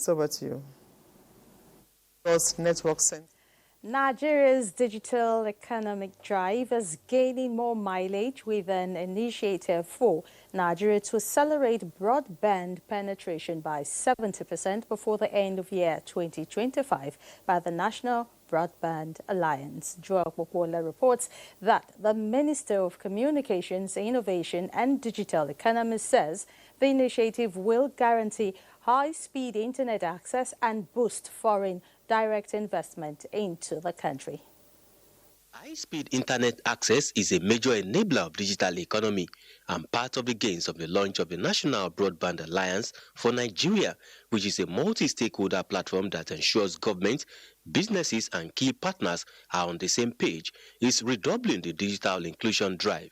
Over to you. Network Center. Nigeria's digital economic drive is gaining more mileage with an initiative for Nigeria to accelerate broadband penetration by 70% before the end of year 2025 by the National Broadband Alliance. Joel Popola reports that the Minister of Communications, Innovation and Digital Economy says the initiative will guarantee high-speed internet access and boost foreign direct investment into the country. High-speed internet access is a major enabler of digital economy and part of the gains of the launch of the National Broadband Alliance for Nigeria, which is a multi-stakeholder platform that ensures government, businesses and key partners are on the same page, is redoubling the digital inclusion drive.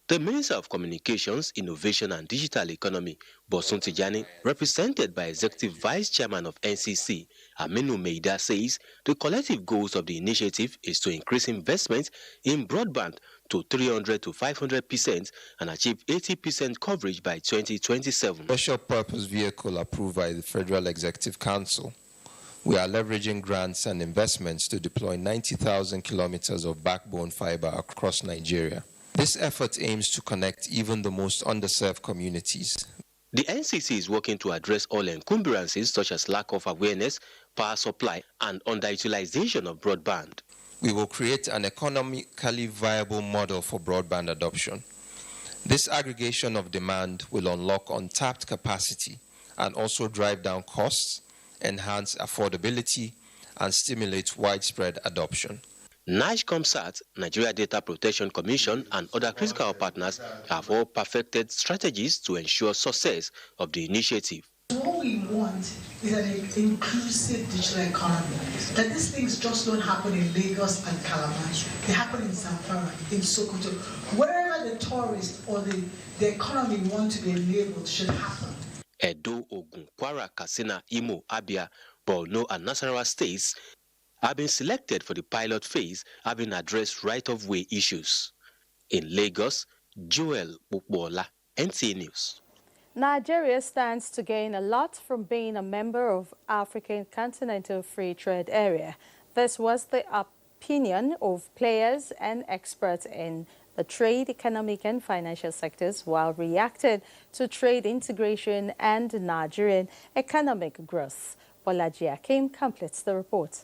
The Minister of Communications, Innovation and Digital Economy, Bosun Tijani, represented by Executive Vice Chairman of NCC, Aminu Meida, says the collective goals of the initiative is to increase investment in broadband to 300 to 500% and achieve 80% coverage by 2027. Special purpose vehicle approved by the Federal Executive Council. We are leveraging grants and investments to deploy 90,000 kilometers of backbone fiber across Nigeria. This effort aims to connect even the most underserved communities. The NCC is working to address all encumbrances such as lack of awareness, power supply, and underutilization of broadband. We will create an economically viable model for broadband adoption. This aggregation of demand will unlock untapped capacity and also drive down costs, enhance affordability, and stimulate widespread adoption. NIGECOMSAT, Nigeria Data Protection Commission, and other critical partners have all perfected strategies to ensure success of the initiative. What we want is an inclusive digital economy. That these things just don't happen in Lagos and Calabar. They happen in Zamfara, in Sokoto. Wherever the tourist or the economy want to be enabled should happen. Edo, Ogun, Kwara, Katsina, Imo, Abia, Borno, and Nasarawa states have been selected for the pilot phase, having addressed right-of-way issues. In Lagos, Joel Popola, NTA News. Nigeria stands to gain a lot from being a member of African Continental Free Trade Area. This was the opinion of players and experts in the trade, economic and financial sectors while reacting to trade integration and Nigerian economic growth. Bolaji Akim completes the report.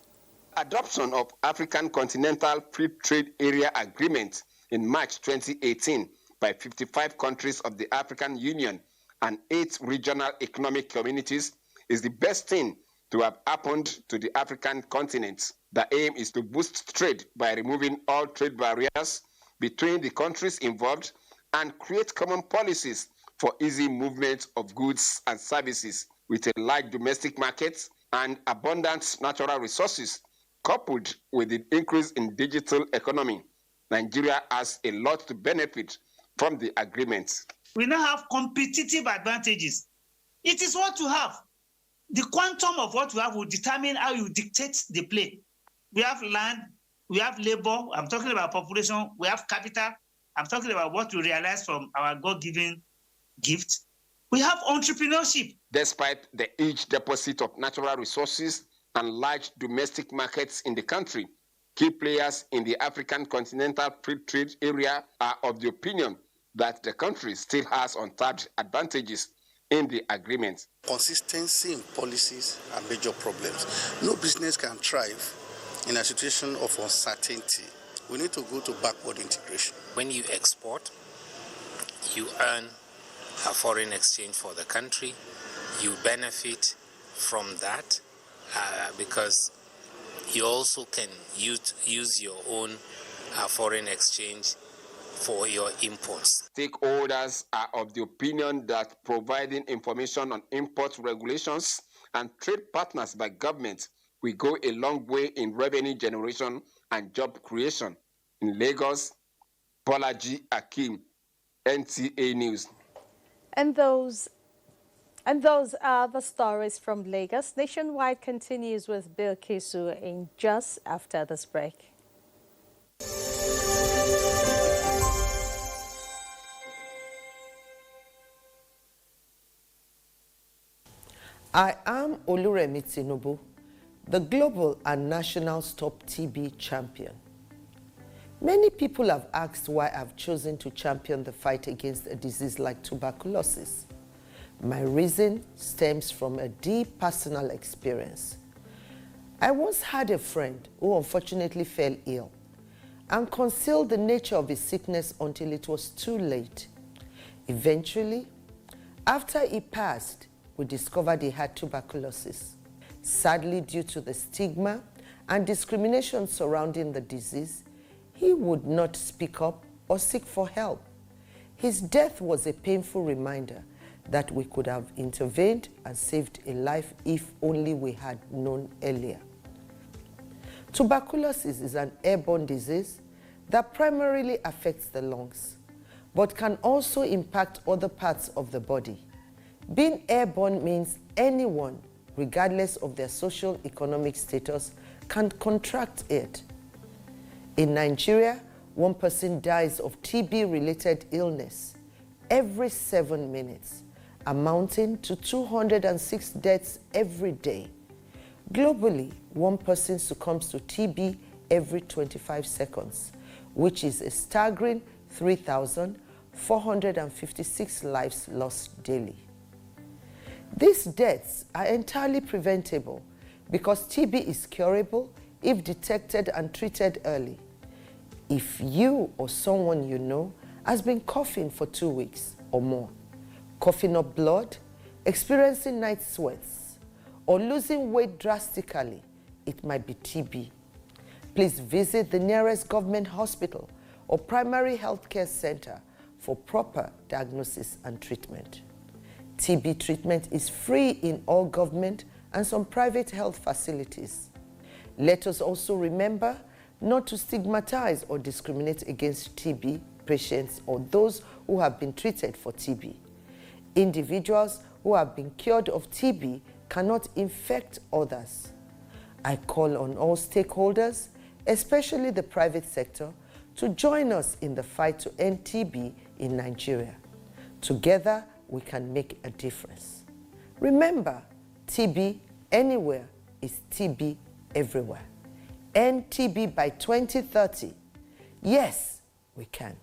Adoption of African Continental Free Trade Area Agreement in March 2018 by 55 countries of the African Union and 8 regional economic communities is the best thing to have happened to the African continent. The aim is to boost trade by removing all trade barriers between the countries involved and create common policies for easy movement of goods and services with a large domestic market and abundant natural resources. Coupled with the increase in digital economy, Nigeria has a lot to benefit from the agreement. We now have competitive advantages. It is what you have. The quantum of what you have will determine how you dictate the play. We have land, we have labor, I'm talking about population, we have capital, I'm talking about what we realize from our God-given gift. We have entrepreneurship. Despite the huge deposit of natural resources and large domestic markets in the country, key players in the African Continental Free Trade Area are of the opinion that the country still has untapped advantages in the agreement. Consistency in policies are major problems. No business can thrive in a situation of uncertainty. We need to go to backward integration. When you export, you earn a foreign exchange for the country. You benefit from that because you also can use your own foreign exchange for your imports. Stakeholders are of the opinion that providing information on import regulations and trade partners by government will go a long way in revenue generation and job creation. In Lagos, Bolaji Akim, NTA News. And those are the stories from Lagos. Nationwide continues with Bill Kisu in just after this break. I am I'm Oluremi Tinubu, the global and national Stop TB champion. Many people have asked why I've chosen to champion the fight against a disease like tuberculosis. My reason stems from a deep personal experience. I once had a friend who unfortunately fell ill and concealed the nature of his sickness until it was too late. Eventually, after he passed, we discovered he had tuberculosis. Sadly, due to the stigma and discrimination surrounding the disease, he would not speak up or seek for help. His death was a painful reminder that we could have intervened and saved a life if only we had known earlier. Tuberculosis is an airborne disease that primarily affects the lungs, but can also impact other parts of the body. Being airborne means anyone, regardless of their socio-economic status, can contract it. In Nigeria, 1 person dies of TB-related illness every 7 minutes, amounting to 206 deaths every day. Globally, 1 person succumbs to TB every 25 seconds, which is a staggering 3,456 lives lost daily. These deaths are entirely preventable because TB is curable if detected and treated early. If you or someone you know has been coughing for 2 weeks or more, coughing up blood, experiencing night sweats, or losing weight drastically, it might be TB. Please visit the nearest government hospital or primary healthcare center for proper diagnosis and treatment. TB treatment is free in all government and some private health facilities. Let us also remember not to stigmatize or discriminate against TB patients or those who have been treated for TB. Individuals who have been cured of TB cannot infect others. I call on all stakeholders, especially the private sector, to join us in the fight to end TB in Nigeria. Together, we can make a difference. Remember, TB anywhere is TB everywhere. End TB by 2030. Yes, we can.